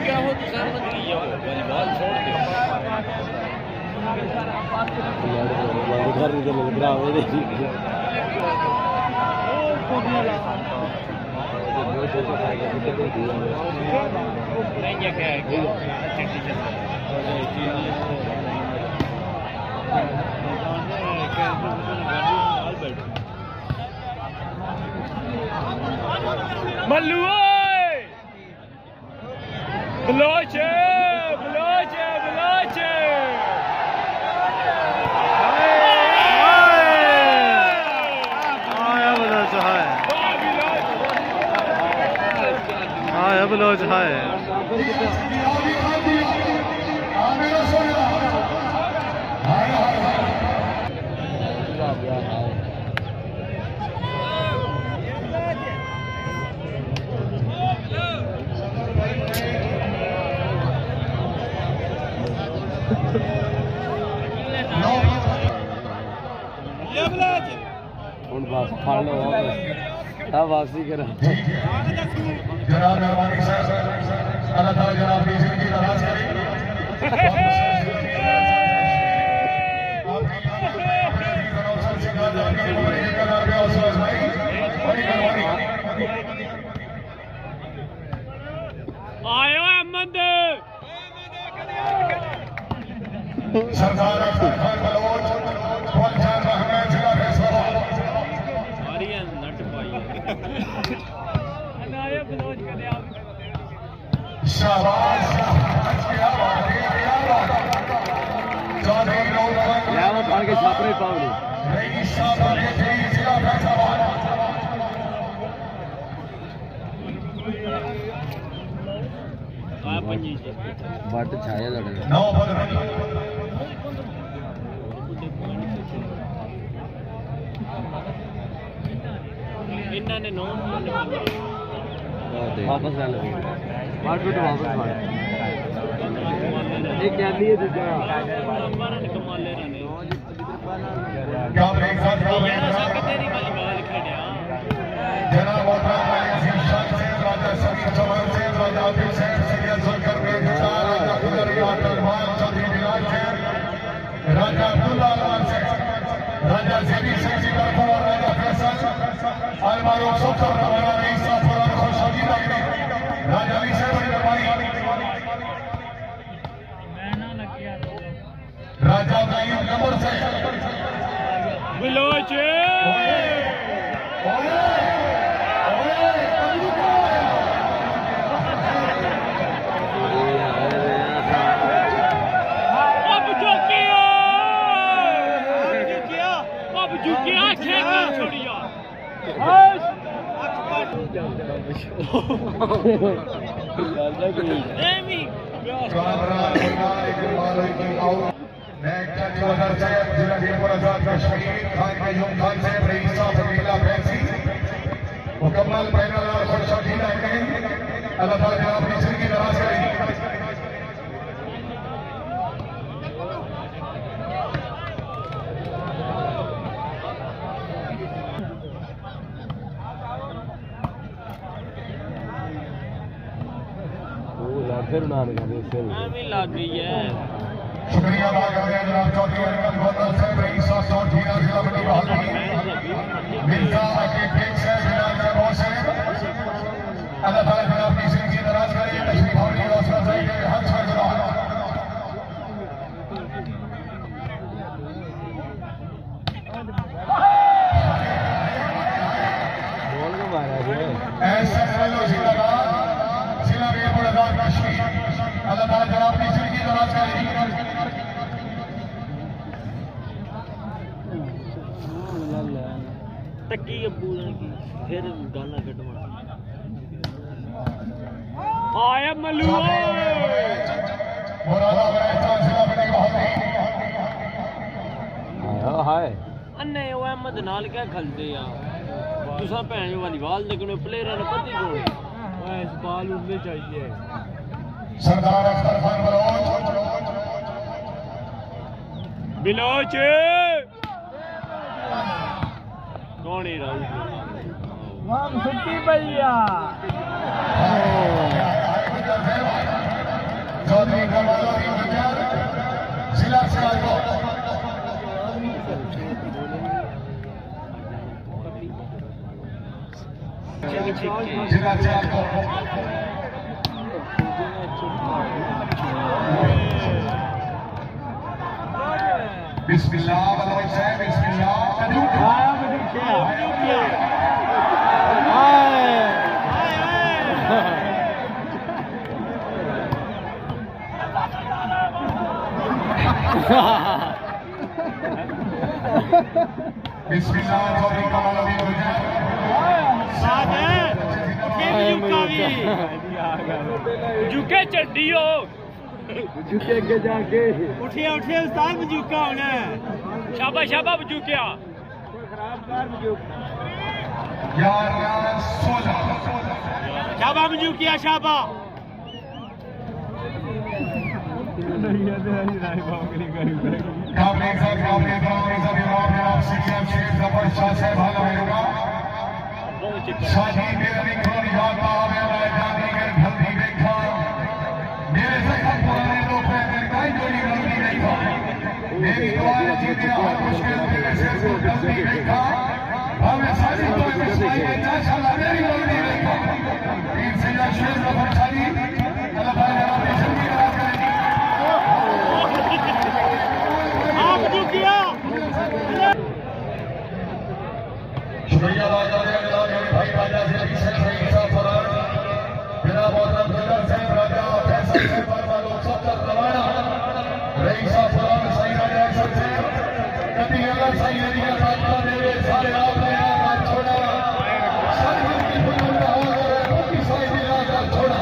क्या हो तो सहमत की हो वॉलीबॉल छोड़ दे घर इधर लग रहा है नहीं क्या है मल्लू बलोच बलोच बलोच आया बलोच है बस फाड़ लो अब वापसी करो जनाब मेहरबानी से अल्लाह ताला जनाब की जिंदगी दराज करे आयो अहमद सरदार खान बलोच फौजदार महमद जिला फैसला आरियन नट पाई अनाया बलोच करे आप शाबाश क्या बात है चौधरी नौजवान यार वो फाड़ के छापरे पावली नहीं शाबाश ये जिला फैसला आ पंजी बट छाया लड़ नौ बल इन्होंने नौ वापस आ लगे वाट वापस मार एक क्या लिए दूसरा नंबर कमाल ले रहे क्या ब्रेक साथ तेरी वाली बाल खेड़ा जनाब मोहतरम अजीज शाह से राजा समीर चौहान से राजा आबिद से सीरियल सुनकर बेगुजार राजा गुजरिया रहमान चौधरी बिलाल से राजा अब्दुल्ला रहमान से राजा ज़ेबी से जिगर को राजा फैसल अलमारो सुल्तान रवाना रईसा फरार खुशहाली रखने राजा अली से बड़ी रवानी राजा नाइब नंबर से बलोच मुकम्मल पैनल और खुशहाली अल्लाह ताला जनाब अपनी जिंदगी दराज करेगी फिर लग गई है शुक्रिया अदा करते हैं जनाब चौधरी अरकत गोंदल साहब रईस साहब जिला जिला मंडी बहादुरी मिर्जा के पेट से जनाब महबूब साहब अल्लाह ताला जनाब अपनी जिंदगी दराज करे तशरीफ आवरी और सजाई के हक से जनाब बोल के मारा जी ऐसे हेलो जिंदाबाद जिला मीरपुर आजाद कश्मीर अल्लाह ताला जनाब अपनी जिंदगी दराज करे तक्की अब्बू की फिर गाना कटवा आया मल्लू आया हाय अन्ने ओ अहमद नाल क्या खलदे यार तुसा भैन वालीबाल देखने प्लेयर ने पति को इस बाल उड़ने चाहिए सरदार अख्तर खान बिलोच कौन ही राहुल वाह सुट्टी भैया बिस्मिल्लाह वाला साहब बिस्मिल्लाह बिस्मिल्लाह चौधरी कमाल अमीन झुके चड्डियो झुके अगे जाके उठिया उठिया उस्ताद बजूका होना शाबा शाबा बजूकिया शाबा बजूकिया शाबा शादी मेरा निकल जाता मेरा जाने कर भक्ति देखा मेरे से कम पुराने लोग हैं मेरे कोई जोड़ी गलती नहीं था मेरी दुआएं जीते हर मुश्किल मेरे से को गलती देखा हमें सारी दुआएं मुस्काई में इंशाअल्लाह मेरी गलती नहीं था इनसे या शेर जफर खाली अल्लाह ताला हमें जल्दी करा करेगी आप जो किया शुक्रिया अदा करते हैं मेरे भाई राजा से पीछे सही फरार मेरा मोहतरम गुजर साहब राजा फैसल साहब वालों सब तक रवाना रईसा फरार सही राजा सबसे कभी अगर सही एरिया का मेरे सारे आपने हाथ छोड़ा सारी की बुजुर्ग हो गए कोई सही दिला का छोड़ा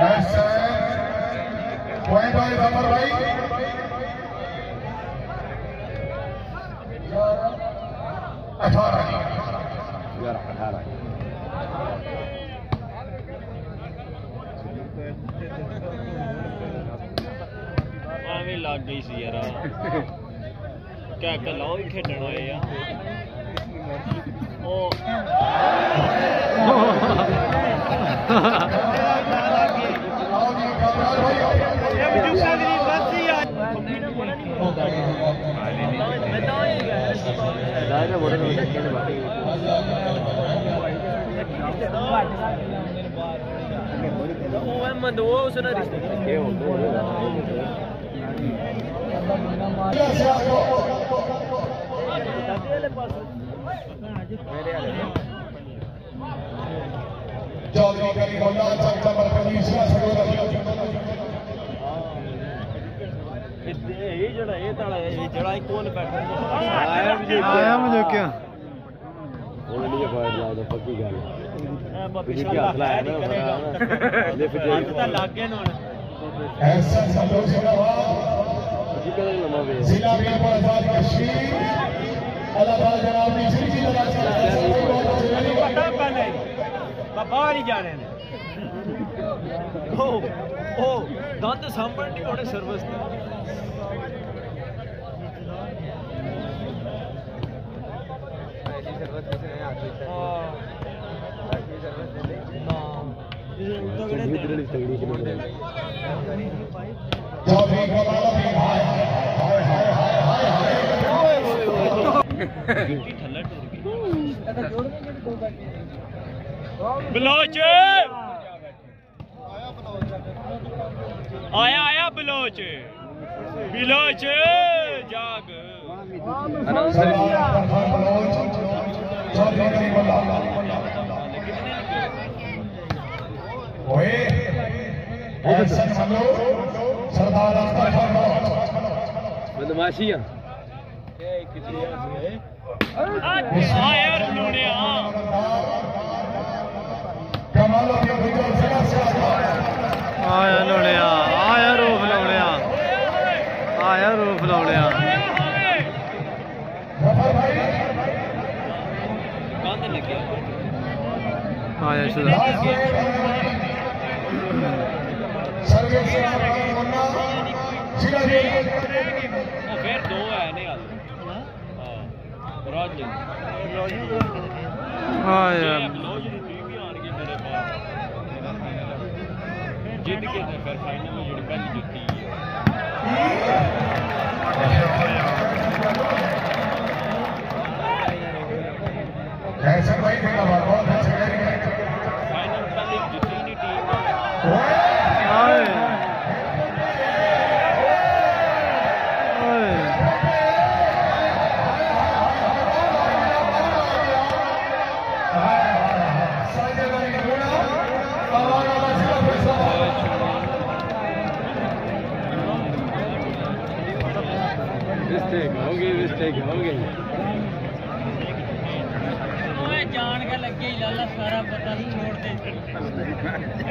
ऐसा कोई भाई जमर भाई 18 लग गई सी यार क्या कलाओ ही खेडन होए यार ओ चौधरी करीमुल्लाह चमचा मरकजी ये जड़ा ये ताला ये जड़ा कौन बैठा आया मुझे क्या ऑलरेडी ये फाइट ला दो पक्की गल पीछे क्या लाया ना ले फिर पता लग गया ना ऐसा संतोष नवाज जिला मीरपुर आजाद कश्मीर अल्लाह ताला जनाब ने जिंदगी दराज कराए पता पहले बाहर ही जाने ने ओ दंद सांभण नहीं होने सर्विस चौधरी कमाल भी हाय हाय हाय हाय हाय बलोच आया आया बलोच बलोच जाग सरदार बदमाशी यार लोड़े आया लोड़िया आया रूप लोड़िया आया रूप लोड़िया आया शुदा फिर दो है नहीं राज आया जित के फिर फाइनल में जुड़ी पहली जुटी ऐसा भाई बहुत अच्छे फाइनल पहले जुटी नहीं जान के लगे ही लाला सारा पता नहीं छोड़ दे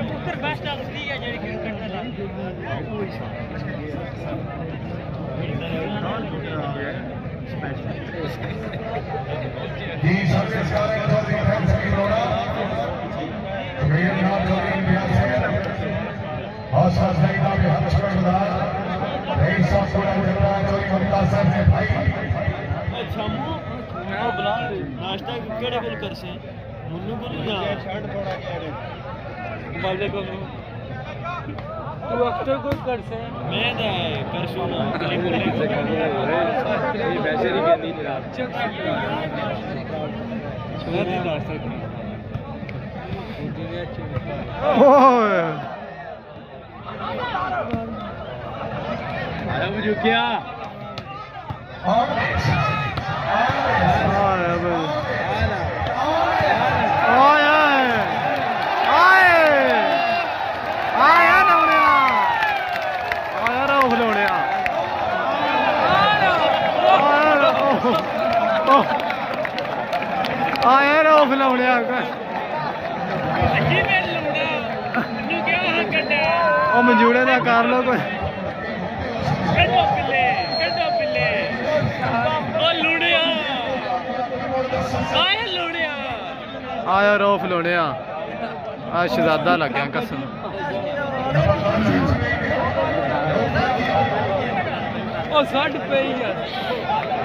पुत्र बेस्ट असली है जेडी क्रिकेट का दी सर्विस का एक और डिफेंस की रोड़ा मेरे नाम जो इंडिया से हौसला सईदा भी हर छड़दार नहीं सब पूरा जगह जो ममता सर ने भाई अच्छा वो बुला नाश्ता केड़े कोल कर से मुन्नू को नहीं जा शर्ट थोड़ा क्या रे बाजे को तू अक्सर को कर से मैं दे कर सु ना ये वैसे नहीं कहनी मेरा छोटा नहीं डाल सकती ओए अरे मुझे क्या आया रोफ लाउणिया ओ मंजूड़े दा कर लो कोई आया रोफ लाउणिया आ शहजादा लग गया कसम ओ 60 पे ही यार